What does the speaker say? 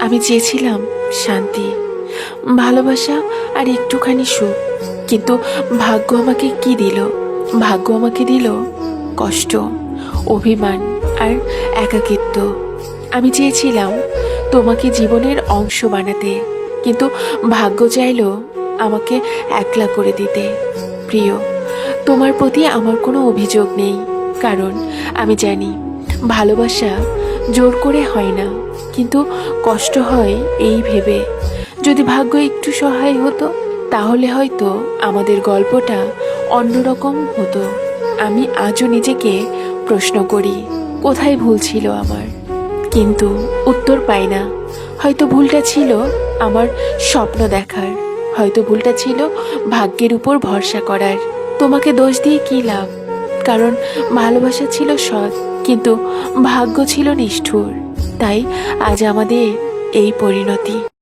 আমি চেয়েছিলাম শান্তি, ভালোবাসা আর একটুখানি সুখ। কিন্তু ভাগ্য আমাকে কি দিল? ভাগ্য আমাকে দিল কষ্ট, অভিমান আর একাকিত্ব। আমি চেয়েছিলাম তোমাকে জীবনের অংশ বানাতে, কিন্তু ভাগ্য চাইল আমাকে একলা করে দিতে। প্রিয়, তোমার প্রতি আমার কোনো অভিযোগ নেই, কারণ আমি জানি ভালোবাসা জোর করে হয় না, কিন্তু কষ্ট হয় এই ভেবে যদি ভাগ্য একটু সহায় হতো তাহলে হয়তো আমাদের গল্পটা অন্যরকম হতো। আমি আজও নিজেকে প্রশ্ন করি, কোথায় ভুল ছিল আমার, কিন্তু উত্তর পাই না। হয়তো ভুলটা ছিল আমার স্বপ্ন দেখার, হয়তো ভুলটা ছিল ভাগ্যের উপর ভরসা করার। তোমাকে দোষ দিয়ে কী লাভ? কারণ ভালোবাসা ছিল সৎ, কিন্তু ভাগ্য ছিল নিষ্ঠুর। তাই আজ আমাদের এই পরিণতি।